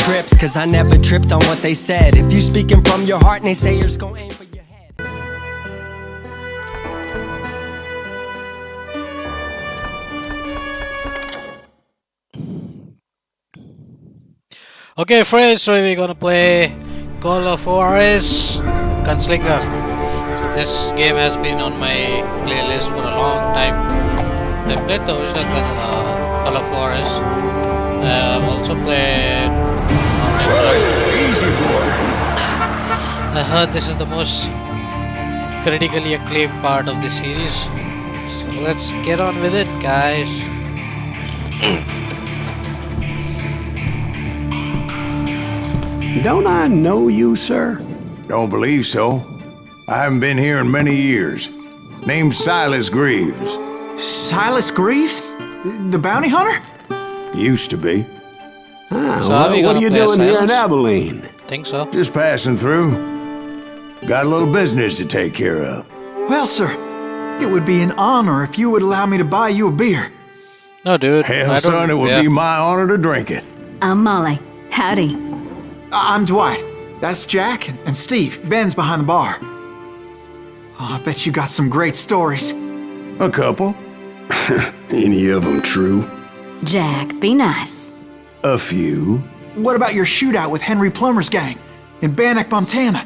trips, cause I never tripped on what they said. If you speaking from your heart, naysayers gon' aim for your head. Okay friends, so we're gonna play Call of Juarez Gunslinger. So this game has been on my playlist for a long time. I played the original Call of Juarez. I've also played Easy boy. I heard this is the most critically acclaimed part of the series. So let's get on with it, guys. Don't I know you, sir? Don't believe so. I haven't been here in many years. Name's Silas Greaves. Silas Greaves? The bounty hunter? Used to be. Ah, So well, are we what gonna are you play doing here in Silas? Abilene? Think so? Just passing through. Got a little business to take care of. Well, sir, it would be an honor if you would allow me to buy you a beer. No, dude. Hell, I don't- son, it would yeah. be my honor to drink it. I'm Molly. Howdy. I'm Dwight. That's Jack and Steve. Ben's behind the bar. Oh, I bet you got some great stories. A couple. Any of them true? Jack, be nice. A few. What about your shootout with Henry Plummer's gang in Bannock, Montana?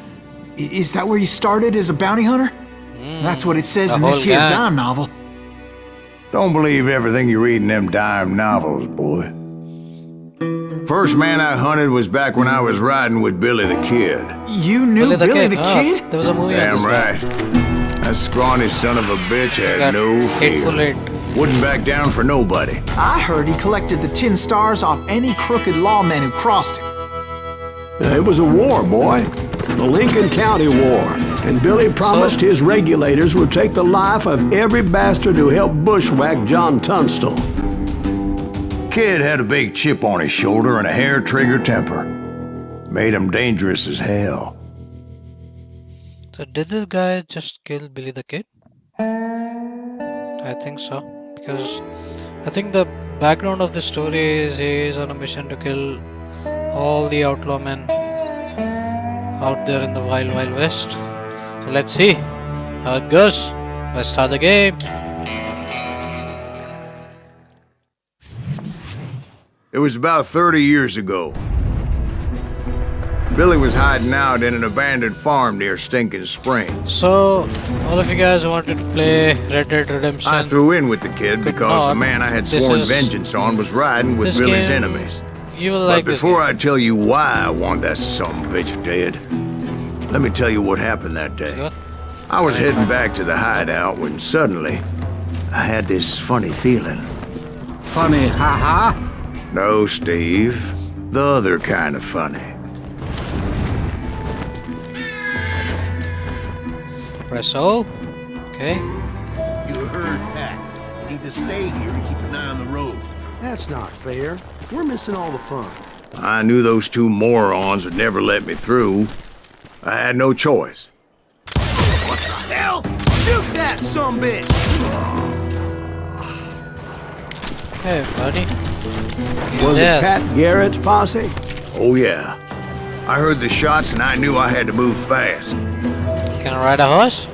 Is that where you started as a bounty hunter? That's what it says the in this whole here gang. dime novel. Don't believe everything you read in them dime novels, boy. First man I hunted was back when I was riding with Billy the Kid. You knew Billy the Oh, Kid? there was a movie on Damn this guy. right. That scrawny son of a bitch had Got no Hateful fear. Eight. Wouldn't back down for nobody. I heard he collected the 10 stars off any crooked lawmen who crossed him. It was a war, boy. The Lincoln County War. And Billy promised his regulators would take the life of every bastard who helped bushwhack John Tunstall. Kid had a big chip on his shoulder and a hair-trigger temper. Made him dangerous as hell. So did this guy just kill Billy the Kid? I think so. Because I think the background of the story is he is on a mission to kill all the outlaw men out there in the wild, wild west. So let's see how it goes. Let's start the game. It was about 30 years ago. Billy was hiding out in an abandoned farm near Stinking Springs. So all of you guys who wanted to play Red Dead Redemption. I threw in with the kid because the not. man I had This sworn is- vengeance on was riding with this Billy's game- enemies. You will But like this before game. I tell you why I want that sumbitch dead, let me tell you what happened that day. What? I was heading back to the hideout when suddenly I had this funny feeling. Funny, haha. No, Steve. The other kind of funny. Press O. Okay. You heard Pat. You need to stay here to keep an eye on the road. That's not fair. We're missing all the fun. I knew those two morons would never let me through. I had no choice. What the hell? Shoot that sumbitch! Hey, buddy. Was Yeah. it Pat Garrett's posse? Oh, yeah. I heard the shots and I knew I had to move fast. Can I ride a horse?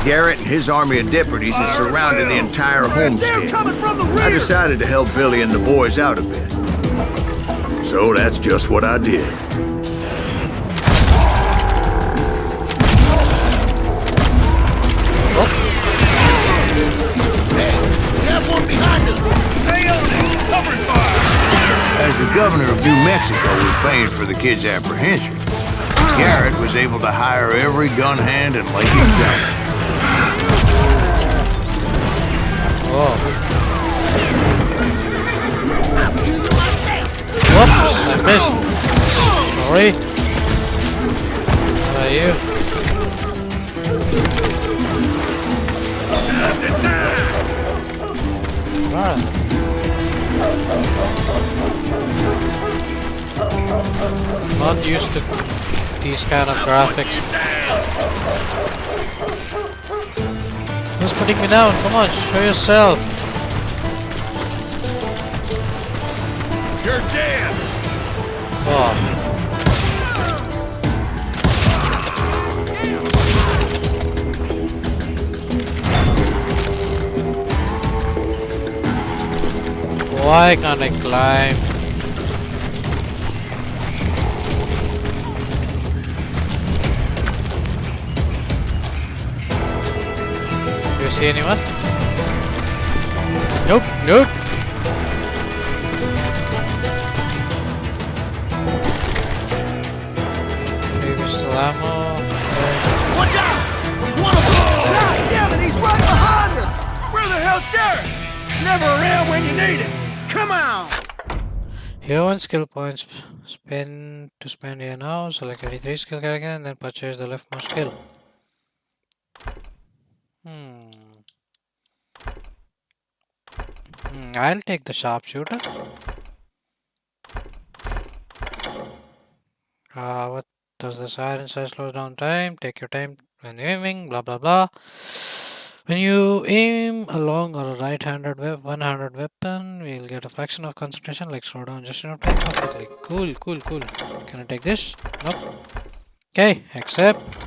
Garrett and his army of deputies had surrounded the entire They're homestead. coming from the rear! I decided to help Billy and the boys out a bit. So that's just what I did. We have one behind us! Stay on it! Cover fire! As the governor of New Mexico was paying for the kid's apprehension, Garrett was able to hire every gun hand and lay him down. Oh. Whoops, I missed. Sorry. How are you? Alright. Not used to these kind of graphics. Who's putting me down? Come on, show yourself. You're dead! Oh. Why can't I climb? Do you see anyone? Nope, nope. Maybe still ammo. Watch out! He's one of them! God damn it, he's right behind us! Where the hell's Garrett? Never around when you need him. Come on! Here one skill points. Spend here now. Select any 3 skill character and then purchase the leftmost skill. I'll take the sharpshooter. What does the siren say? Slows down time. Take your time when aiming. Blah blah blah. When you aim a long or a right-handed one-handed weapon, we'll get a fraction of concentration, like slow down just enough time perfectly. Cool, cool, cool. Can I take this? Nope. Okay, accept.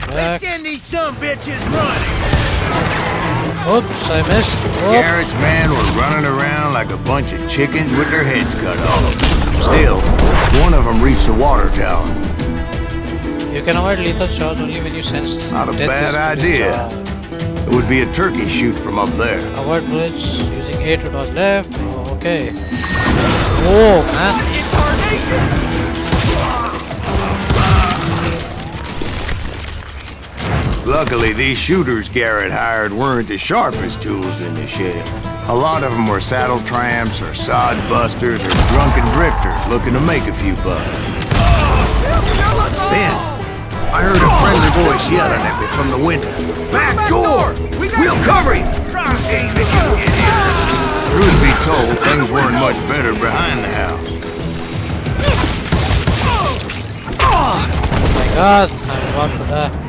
They send these some bitches running! Oops, I missed. Oops. Garrett's men were running around like a bunch of chickens with their heads cut off. Still, one of them reached the water tower. You can avoid lethal shots only when you sense Not a death bad is idea. It would be a turkey shoot from up there. Avoid bullets using A to dodge left. Oh, okay. Oh, man. Luckily, these shooters Garrett hired weren't the sharpest tools in the shed. A lot of them were saddle tramps or sod busters or drunken drifters looking to make a few bucks. Then, I heard a friendly voice yelling at me from the window. Back door! We'll cover you! Truth be told, things weren't much better behind the house. Oh my god, I'm about to die.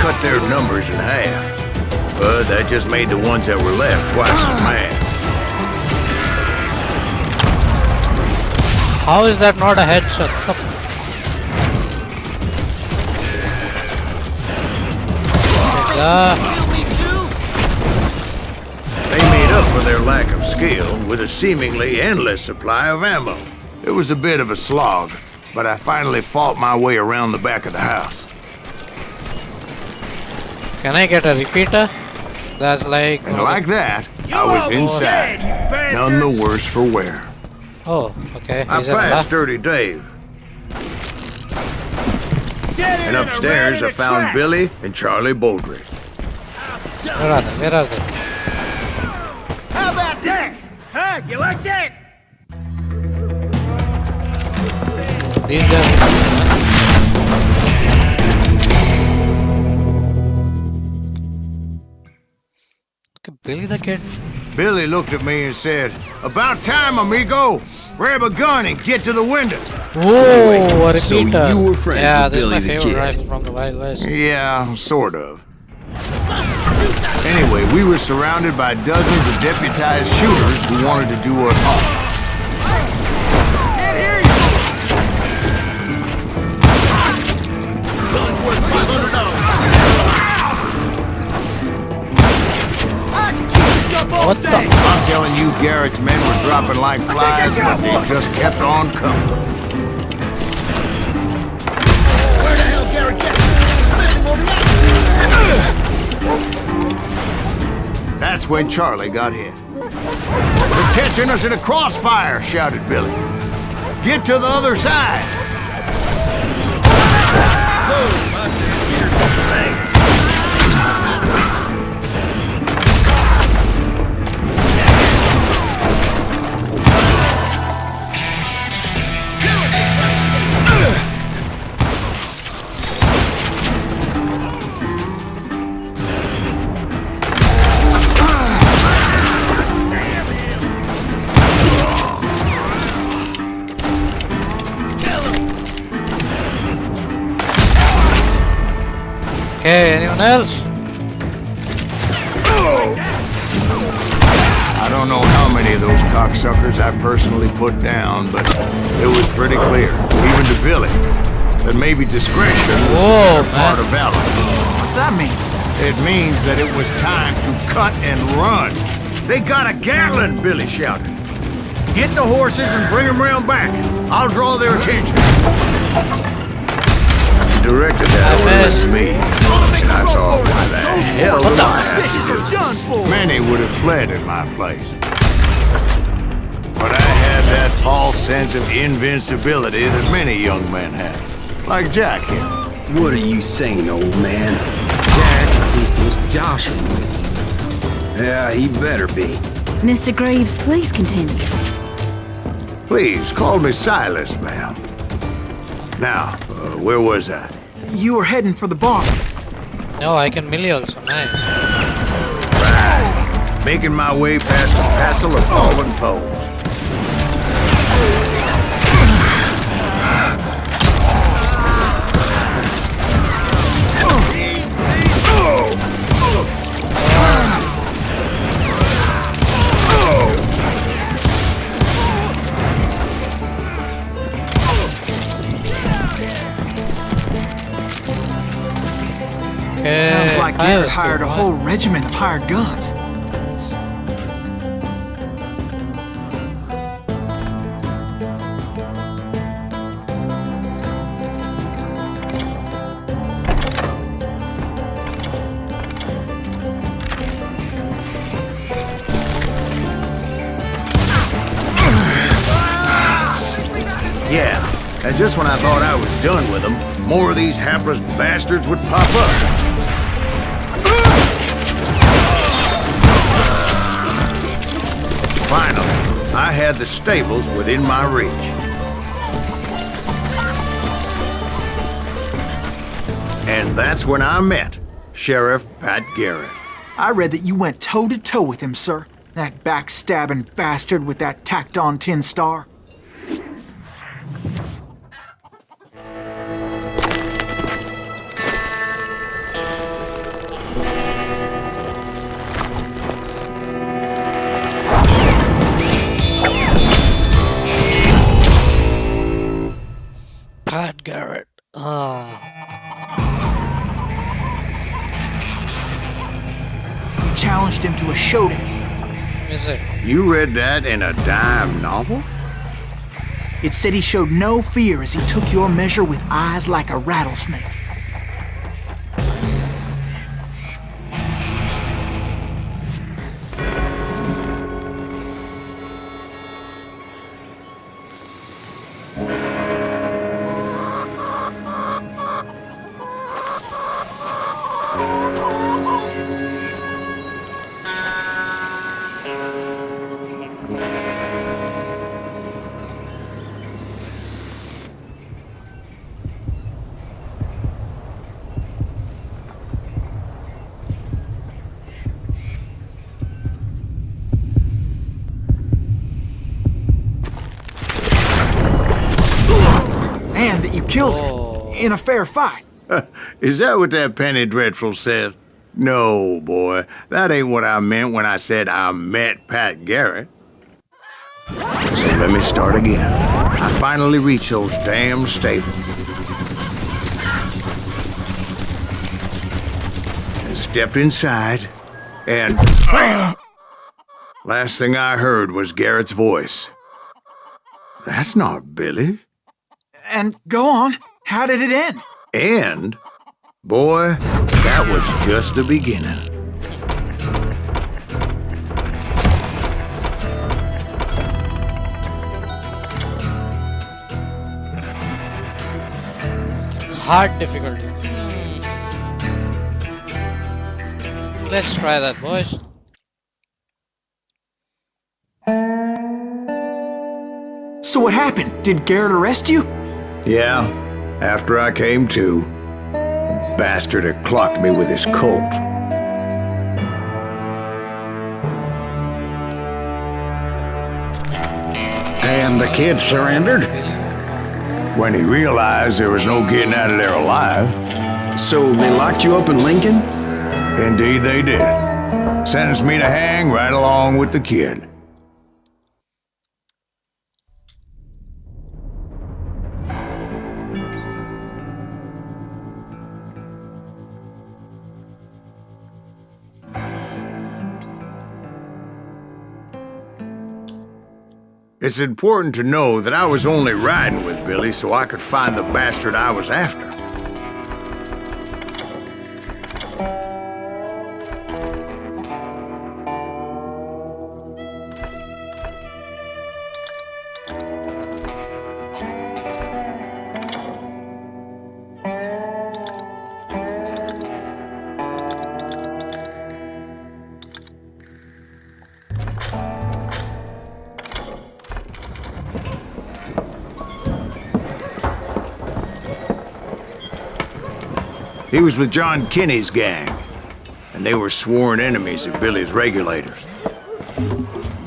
Cut their numbers in half, but that just made the ones that were left twice as mad. How is that not a headshot? They made up for their lack of skill with a seemingly endless supply of ammo. It was a bit of a slog, but I finally fought my way around the back of the house. Can I get a repeater? That's like... And like that, I was inside, none the worse for wear. Oh, okay. I passed Dirty Dave. And upstairs I found Billy and Charlie Baldry. Where are they? Where are they? How about that? Huh? You like that? These guys... Okay, Billy the Kid. Billy looked at me and said, "About time, amigo. Grab a gun and get to the window." Whoa, a repeater. So you were friends yeah, with this Billy is the my favorite Kid. rifle from the Wild West. Yeah, sort of. Anyway, we were surrounded by dozens of deputized shooters who wanted to do us harm. Can't hear you! Billy's worth $500. I can keep this up all What the- day! I'm telling you, Garrett's men were dropping like flies, but they just kept on coming. Where the hell Garrett get it? Spending more than that! That's when Charlie got hit. "They're catching us in a crossfire," shouted Billy. "Get to the other side!" Okay, anyone else? I don't know how many of those cocksuckers I personally put down, but it was pretty clear, even to Billy, that maybe discretion was a part of valor. What's that mean? It means that it was time to cut and run. They got a Gatlin, Billy shouted. Get the horses and bring them round back. I'll draw their attention. He directed that order to me. And I thought, why the hell would I have to do this? Many would have fled in my place. But I had that false sense of invincibility that many young men have. Like Jack here. What are you saying, old man? Jack was joshing with you. Yeah, he better be. Mr. Greaves, please continue. Please, call me Silas, ma'am. Now, where was I? You were heading for the bar. No, I can melee also. Nice. Right. Making my way past a passel of fallen foes. Okay. Sounds like Garrett let's go. hired a whole regiment of hired guns. Yeah, and just when I thought I was done with them, more of these hapless bastards would pop up. Finally, I had the stables within my reach. And that's when I met Sheriff Pat Garrett. I read that you went toe-to-toe with him, sir. That backstabbing bastard with that tacked-on tin star. Pat Garrett. Oh. You challenged him to a showdown. Is it? You read that in a dime novel? It said he showed no fear as he took your measure with eyes like a rattlesnake. And that you killed him in a fair fight. Is that what that Penny Dreadful said? No, boy. That ain't what I meant when I said I met Pat Garrett. So let me start again. I finally reached those damn stables. And stepped inside, and... last thing I heard was Garrett's voice. That's not Billy. And go on, how did it end? And, boy, that was just the beginning. Hard difficulty. Let's try that, boys. So what happened? Did Garrett arrest you? Yeah, after I came to, the bastard had clocked me with his Colt. And the kid surrendered? When he realized there was no getting out of there alive. So they locked you up in Lincoln? Indeed they did. Sentenced me to hang right along with the kid. It's important to know that I was only riding with Billy so I could find the bastard I was after. He was with John Kinney's gang, and they were sworn enemies of Billy's regulators.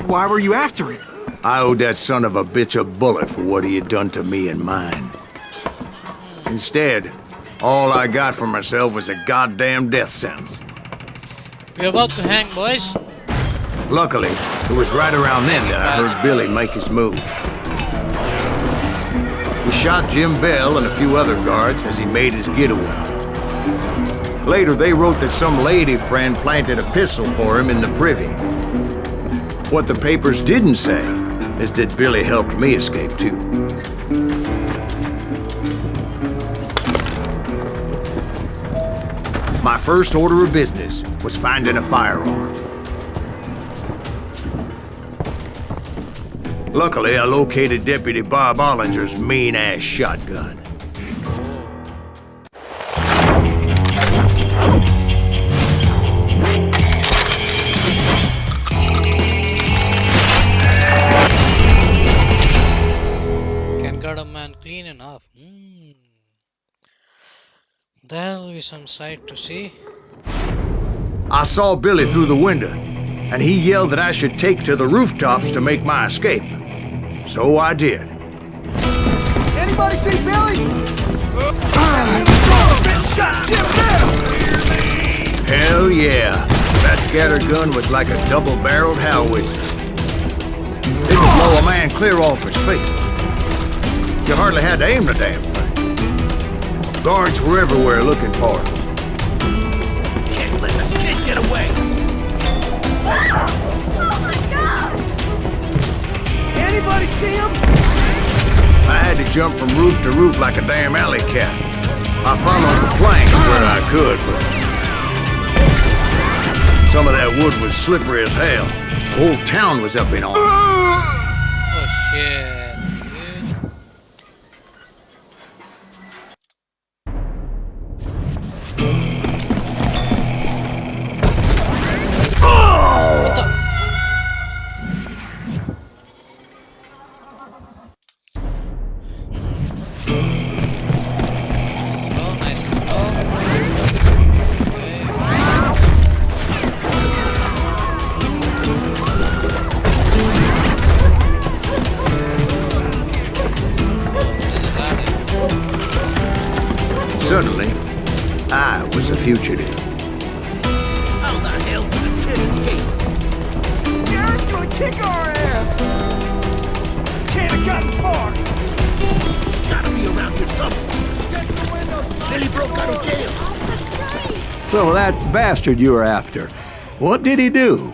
Why were you after him? I owed that son of a bitch a bullet for what he had done to me and mine. Instead, all I got for myself was a goddamn death sentence. We're about to hang, boys. Luckily, it was right around then that I heard Billy make his move. He shot Jim Bell and a few other guards as he made his getaway. Later, they wrote that some lady friend planted a pistol for him in the privy. What the papers didn't say is that Billy helped me escape, too. My first order of business was finding a firearm. Luckily, I located Deputy Bob Ollinger's mean-ass shotgun. Clean enough. There'll be some sight to see. I saw Billy through the window, and he yelled that I should take to the rooftops to make my escape. So I did. Anybody see Billy? Shot Jim Bell! Hell yeah. That scattergun was like a double-barreled howitzer. It'd blow a man clear off his feet. You hardly had to aim the damn thing. Guards were everywhere looking for him. Can't let the kid get away! Oh my God! Anybody see him? I had to jump from roof to roof like a damn alley cat. I followed the planks where I could, but some of that wood was slippery as hell. The whole town was up in arms. Oh shit. Suddenly, I was a fugitive. How the hell did the kid escape? Garrett's gonna kick our ass! Can't have gotten far! Gotta be around here somewhere. Billy broke out of jail. So that bastard you were after, what did he do?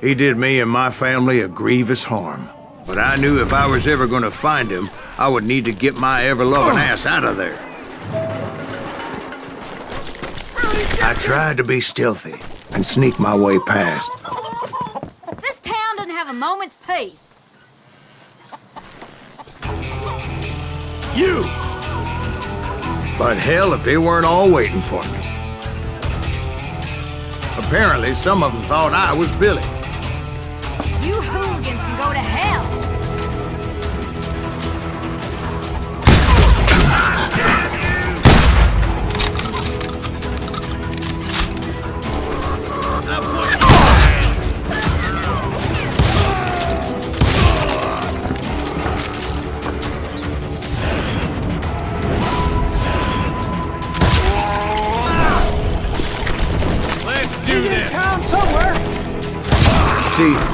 He did me and my family a grievous harm. But I knew if I was ever gonna find him, I would need to get my ever-loving ass out of there. I tried to be stealthy and sneak my way past. This town doesn't have a moment's peace. You! But hell, if they weren't all waiting for me. Apparently, some of them thought I was Billy. You hooligans can go to hell.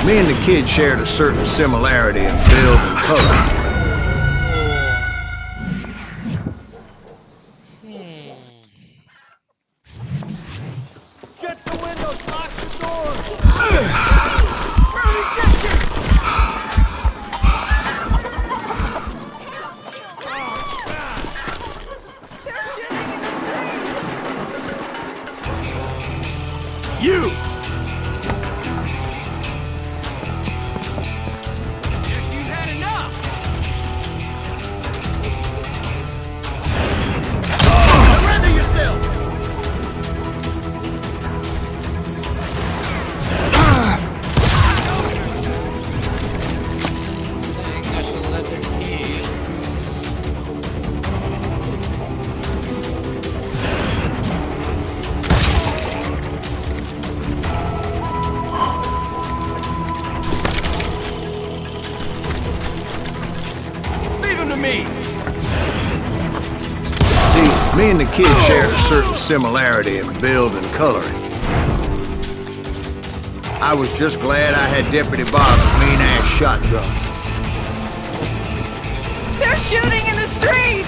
me and the kid shared a certain similarity in build and color. Get the windows, lock the door! Hurry, get here! You! Guess you've had enough! Surrender yourself! Saying I should let him heal. Leave him to me! See, me and the kid shared a certain similarity in build and coloring. I was just glad I had Deputy Bob's mean-ass shotgun. They're shooting in the street!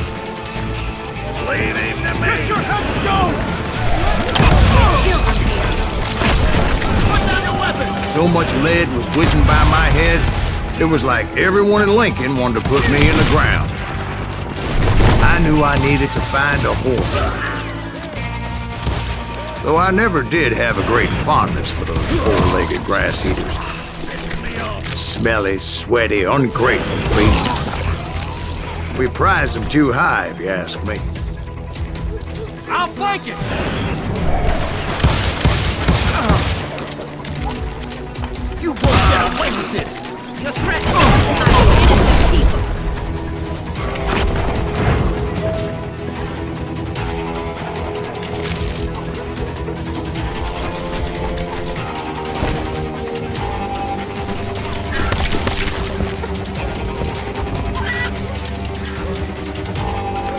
Leave him to me! Get your headstone! Put down your weapon! So much lead was whizzing by my head, it was like everyone in Lincoln wanted to put me in the ground. I knew I needed to find a horse. Though I never did have a great fondness for those four-legged grass eaters. Smelly, sweaty, ungrateful beasts. We prize them too high, if you ask me. I'll flank it! You won't get away with this! You're threatening my innocent people.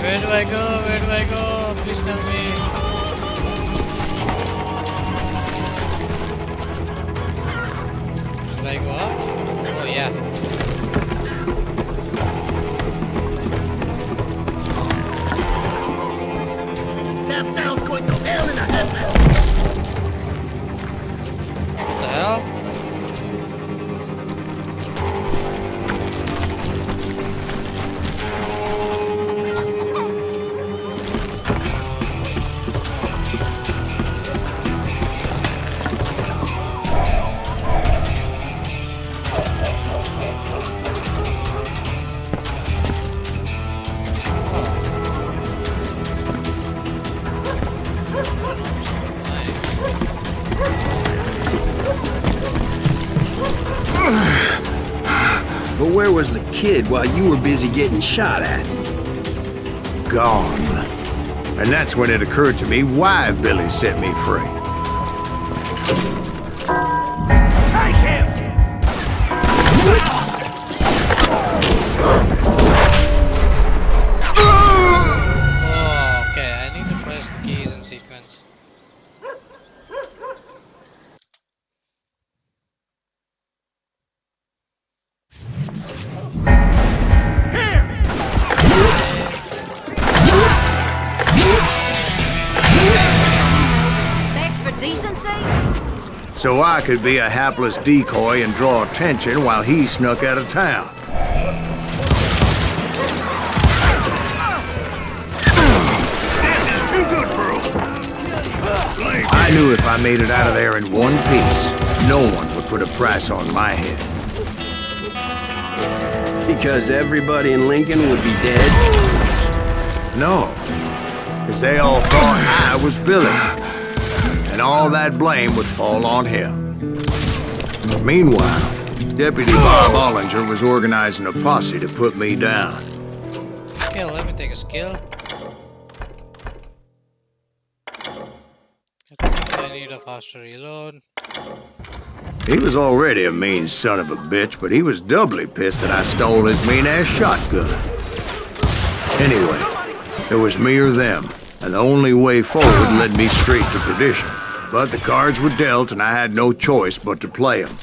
Where do I go? Where do I go? Please tell me. Should I go up? Oh yeah. That town's going to hell in a headlight! What the hell? But where was the kid while you were busy getting shot at? Gone. And that's when it occurred to me why Billy set me free. Take him! Oh, okay. I need to press the keys in sequence. Respect for decency? So I could be a hapless decoy and draw attention while he snuck out of town. This is too good, bro! I knew if I made it out of there in one piece, no one would put a price on my head. Because everybody in Lincoln would be dead? No, because they all thought I was Billy, and all that blame would fall on him. Meanwhile, Deputy Bob Ollinger was organizing a posse to put me down. Okay, let me take a skill. I think I need a faster reload. He was already a mean son of a bitch, but he was doubly pissed that I stole his mean-ass shotgun. Anyway, it was me or them, and the only way forward led me straight to perdition. But the cards were dealt, and I had no choice but to play them.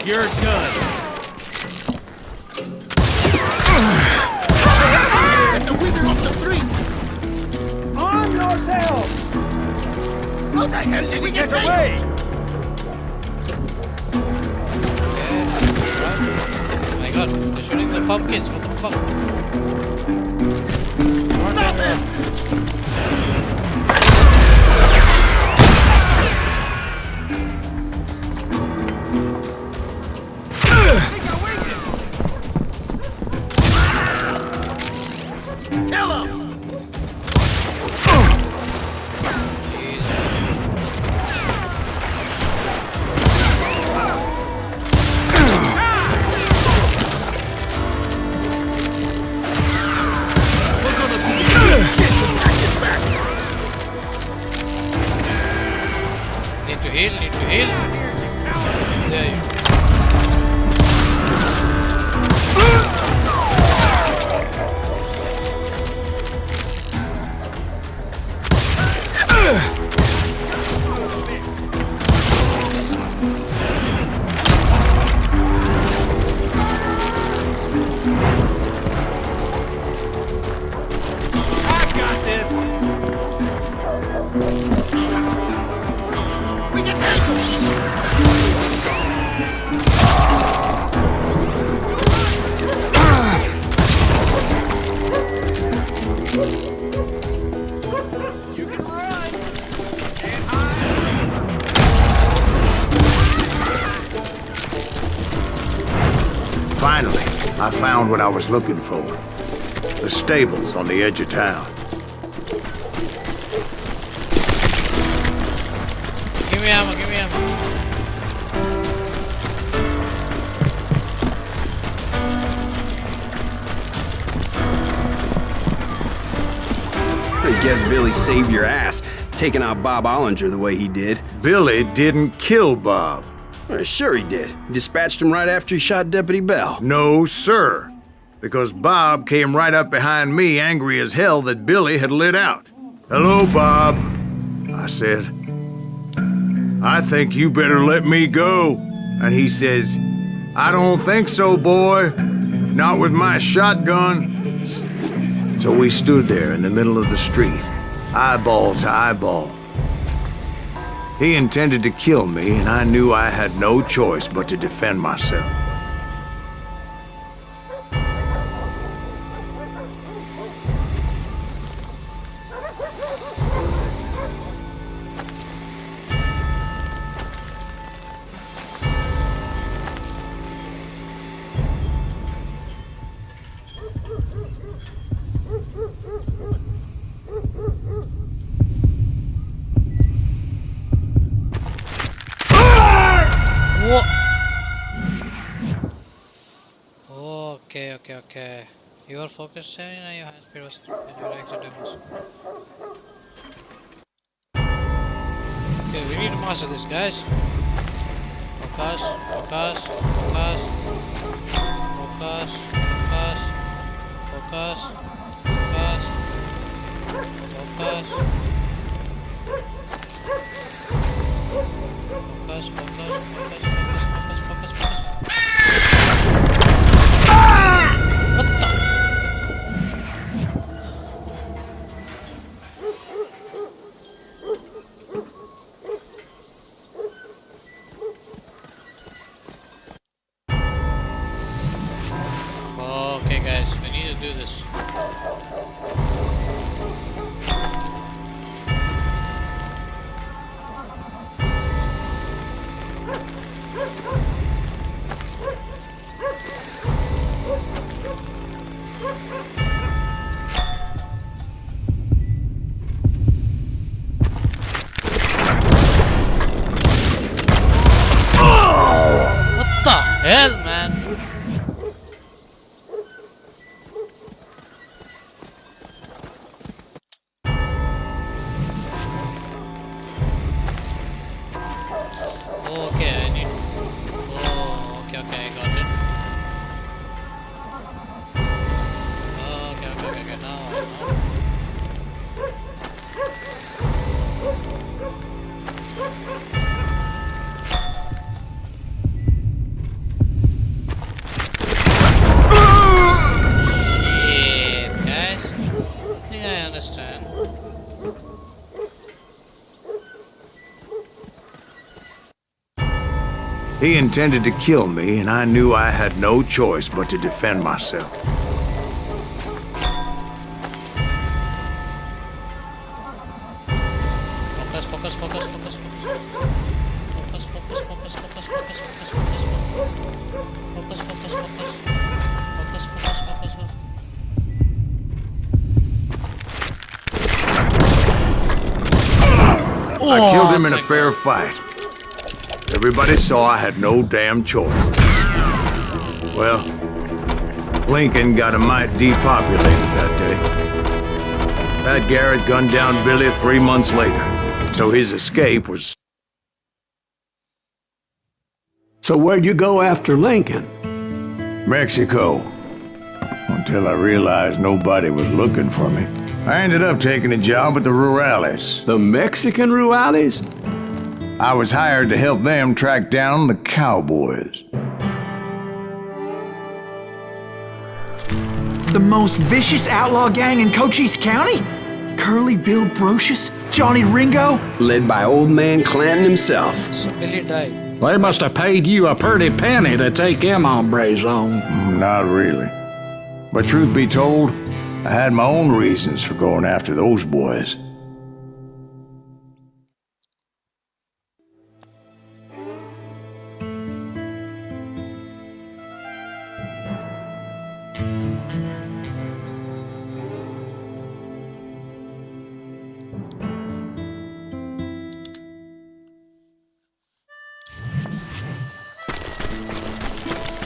You're done. And the winner of the three. Arm yourself! How the hell did he get away? Oh my god, they're shooting the pumpkins, what the fuck? Stop them! Kill him! Need to heal. There you go. Finally, I found what I was looking for. The stables on the edge of town. Give me ammo. I guess Billy saved your ass, taking out Bob Ollinger the way he did. Billy didn't kill Bob. Sure he did. He dispatched him right after he shot Deputy Bell. No, sir. Because Bob came right up behind me, angry as hell that Billy had lit out. "Hello, Bob," I said. "I think you better let me go." And he says, "I don't think so, boy. Not with my shotgun." So we stood there in the middle of the street, eyeball to eyeball. He intended to kill me, and I knew I had no choice but to defend myself. Okay. You are focused and your hand speed was and your exit difference. Okay, we need to master this, guys. Focus. Okay guys, we need to do this. What the hell, man? Okay, I need. Oh, okay, I got it. Okay, now I know. He intended to kill me, and I knew I had no choice but to defend myself. Focus, focus, focus, focus, focus. Focus, focus, focus, focus, focus, focus, focus, focus, focus, focus, focus, focus, focus, focus. I killed him in a fair fight. Everybody saw I had no damn choice. Well, Lincoln got a mite depopulated that day. Pat Garrett gunned down Billy 3 months later, so his escape was... So where'd you go after Lincoln? Mexico. Until I realized nobody was looking for me. I ended up taking a job at the Rurales. The Mexican Rurales? I was hired to help them track down the cowboys. The most vicious outlaw gang in Cochise County? Curly Bill Brocious? Johnny Ringo? Led by old man Clanton himself. So Billy died. They must have paid you a pretty penny to take them hombres on. Not really. But truth be told, I had my own reasons for going after those boys.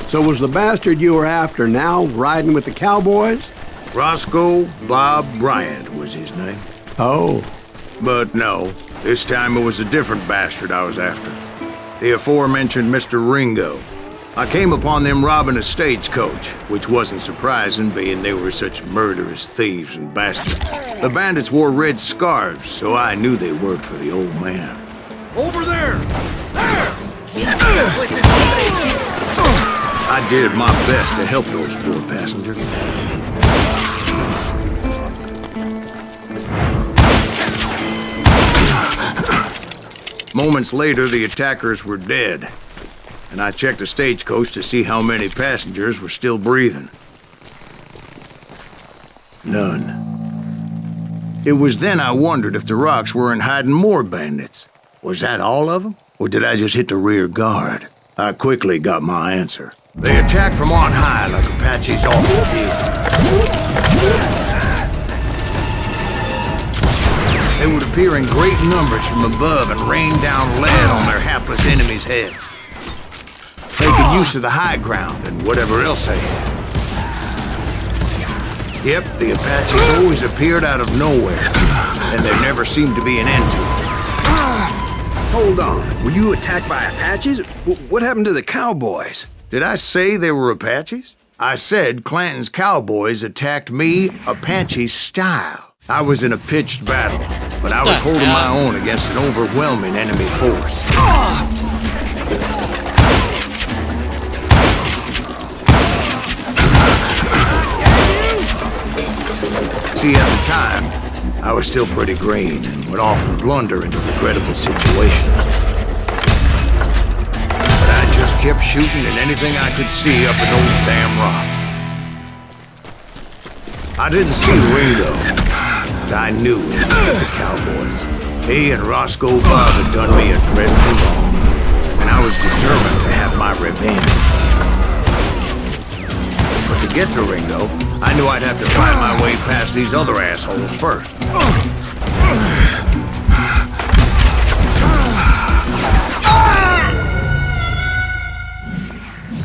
So was the bastard you were after now riding with the cowboys? Roscoe Bob Bryant was his name. Oh. But no, this time it was a different bastard I was after. The aforementioned Mr. Ringo. I came upon them robbing a stagecoach, which wasn't surprising, being they were such murderous thieves and bastards. The bandits wore red scarves, so I knew they worked for the old man. Over there! There! I did my best to help those poor passengers. Moments later, the attackers were dead, and I checked the stagecoach to see how many passengers were still breathing. None. It was then I wondered if the rocks weren't hiding more bandits. Was that all of them? Or did I just hit the rear guard? I quickly got my answer. They attacked from on high like Apaches often did. They would appear in great numbers from above and rain down lead on their hapless enemies' heads, making use of the high ground and whatever else they had. Yep, the Apaches always appeared out of nowhere, and there never seemed to be an end to it. Hold on. Were you attacked by Apaches? What happened to the cowboys? Did I say they were Apaches? I said Clanton's cowboys attacked me Apache style. I was in a pitched battle, but I was holding my own against an overwhelming enemy force. See, at the time, I was still pretty green and would often blunder into regrettable situations. But I just kept shooting at anything I could see up in those damn rocks. I didn't see Ringo, but I knew it was the cowboys. He and Roscoe Bob had done me a dreadful wrong, and I was determined to have my revenge. But to get to Ringo, I knew I'd have to find my way past these other assholes first.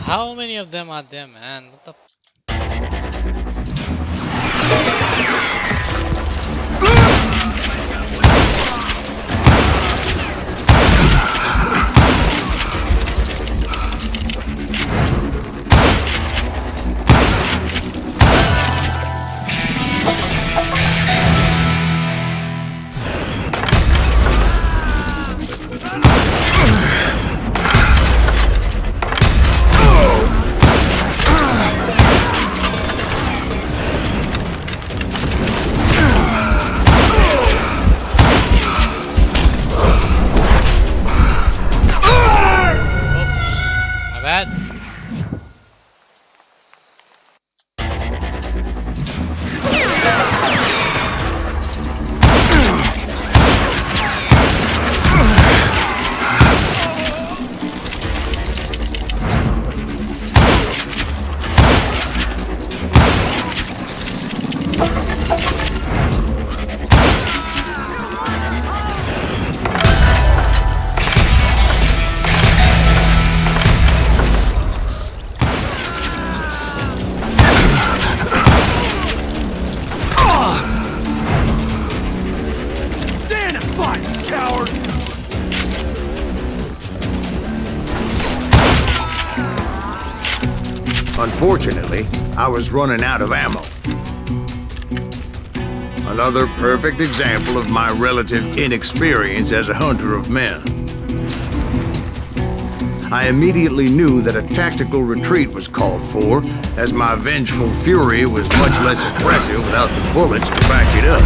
How many of them are there, man? What the? Fight, coward! Unfortunately, I was running out of ammo. Another perfect example of my relative inexperience as a hunter of men. I immediately knew that a tactical retreat was called for, as my vengeful fury was much less impressive without the bullets to back it up.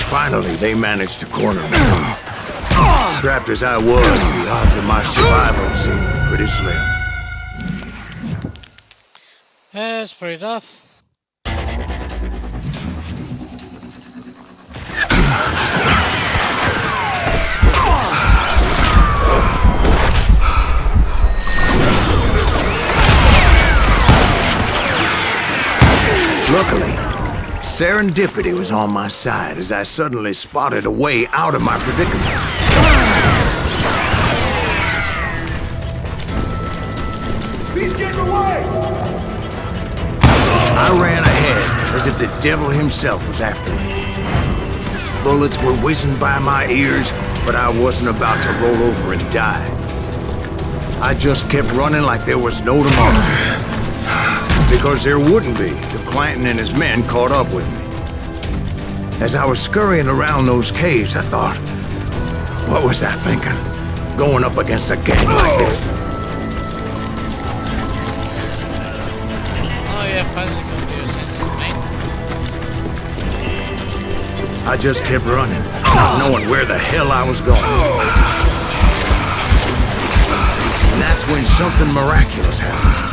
Finally, they managed to corner me. Trapped as I was, the odds of my survival seemed pretty slim. Yeah, it's pretty tough. Luckily, serendipity was on my side as I suddenly spotted a way out of my predicament. He's getting away! I ran ahead as if the devil himself was after me. Bullets were whizzing by my ears, but I wasn't about to roll over and die. I just kept running like there was no tomorrow. Because there wouldn't be if Clanton and his men caught up with me. As I was scurrying around those caves, I thought, what was I thinking? Going up against a gang like this? Oh yeah, finally come to your senses, mate. I just kept running, not knowing where the hell I was going. And that's when something miraculous happened.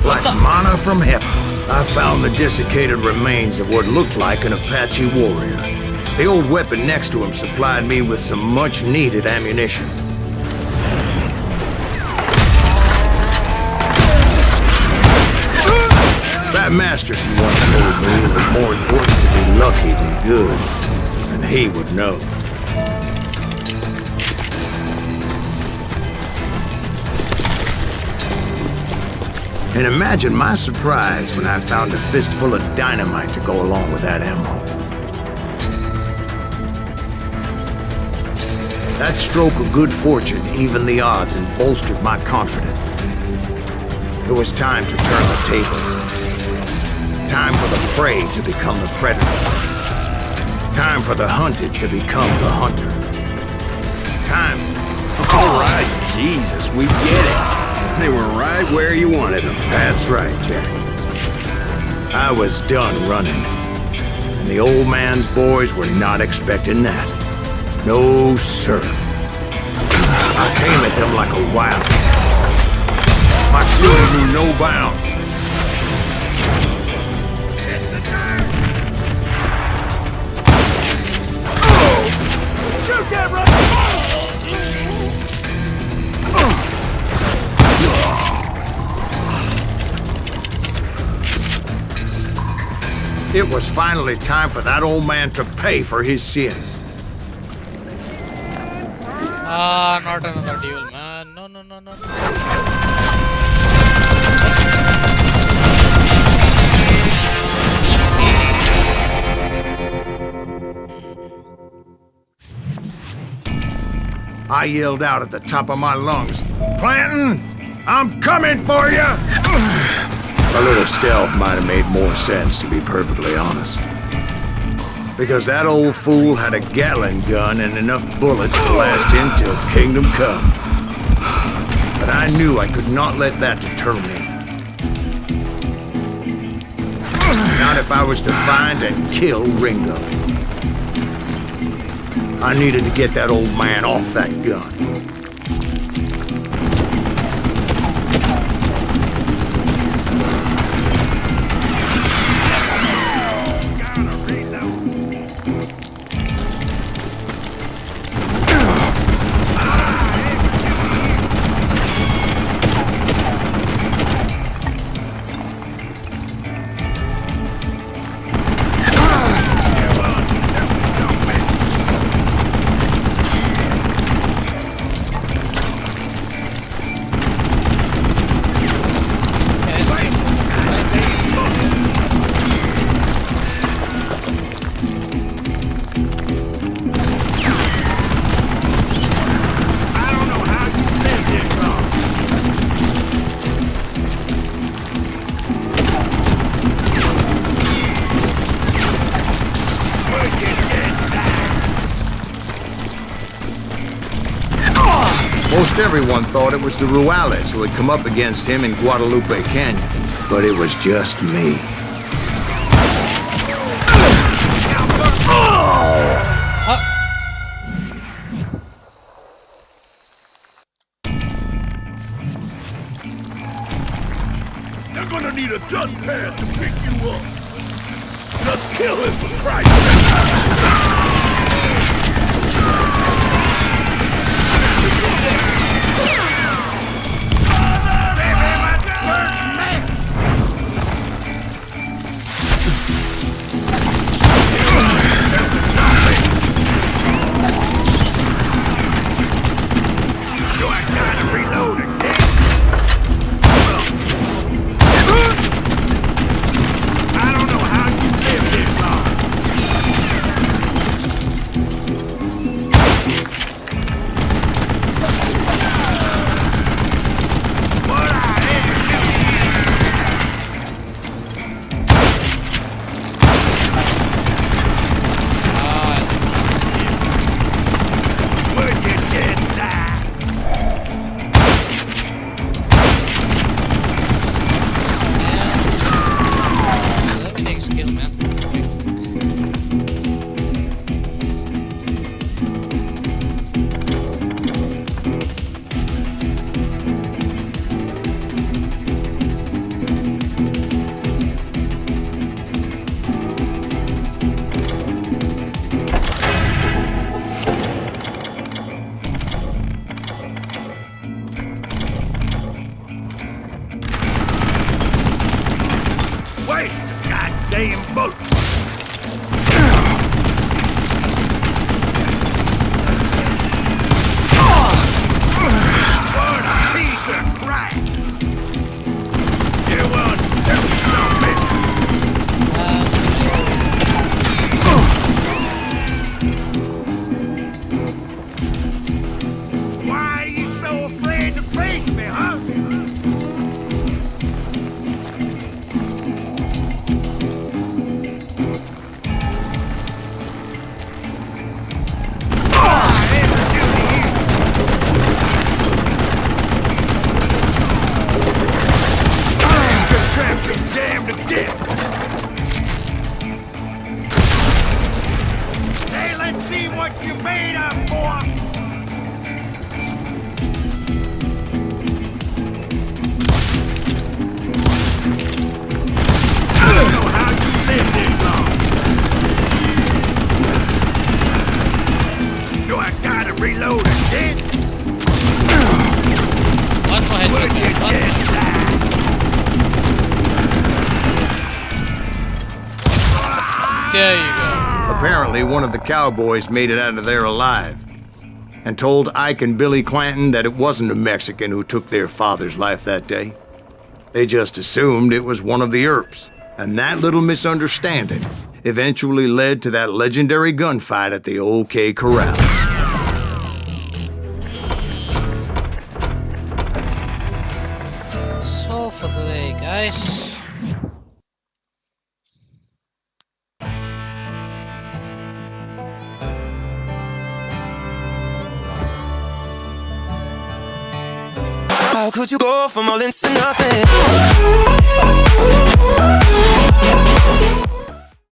Like manna from heaven, I found the desiccated remains of what looked like an Apache warrior. The old weapon next to him supplied me with some much-needed ammunition. That Masterson once told me it was more important to be lucky than good, and he would know. And imagine my surprise when I found a fistful of dynamite to go along with that ammo. That stroke of good fortune evened the odds and bolstered my confidence. It was time to turn the tables. Time for the prey to become the predator. Time for the hunted to become the hunter. Time. All right, Jesus, we get it. They were right where you wanted them. That's right, Jack. I was done running. And the old man's boys were not expecting that. No, sir. I came at them like a wildcat. My fury knew no bounds. Shoot that right! It was finally time for that old man to pay for his sins. Ah, not another duel, man. No, no, no, no, no. I yelled out at the top of my lungs, "Clanton, I'm coming for you!" A little stealth might have made more sense, to be perfectly honest. Because that old fool had a Gatling gun and enough bullets to last him till Kingdom Come. But I knew I could not let that deter me. Not if I was to find and kill Ringo. I needed to get that old man off that gun. Most everyone thought it was the Ruales who had come up against him in Guadalupe Canyon, but it was just me. They're gonna need a dustpan to pick you up. Just kill him for Christ's sake. Goddamn boat! What a piece of crap! You won't do something! Why are you so afraid to face me, huh? Hey, let's see what you're made of, boy! I don't know how you live this long. Do I gotta reload again? One more headshot, man. One more. There you go. Apparently, one of the cowboys made it out of there alive and told Ike and Billy Clanton that it wasn't a Mexican who took their father's life that day. They just assumed it was one of the Earps, and that little misunderstanding eventually led to that legendary gunfight at the OK Corral. So for today, guys. How could you go from all into nothing?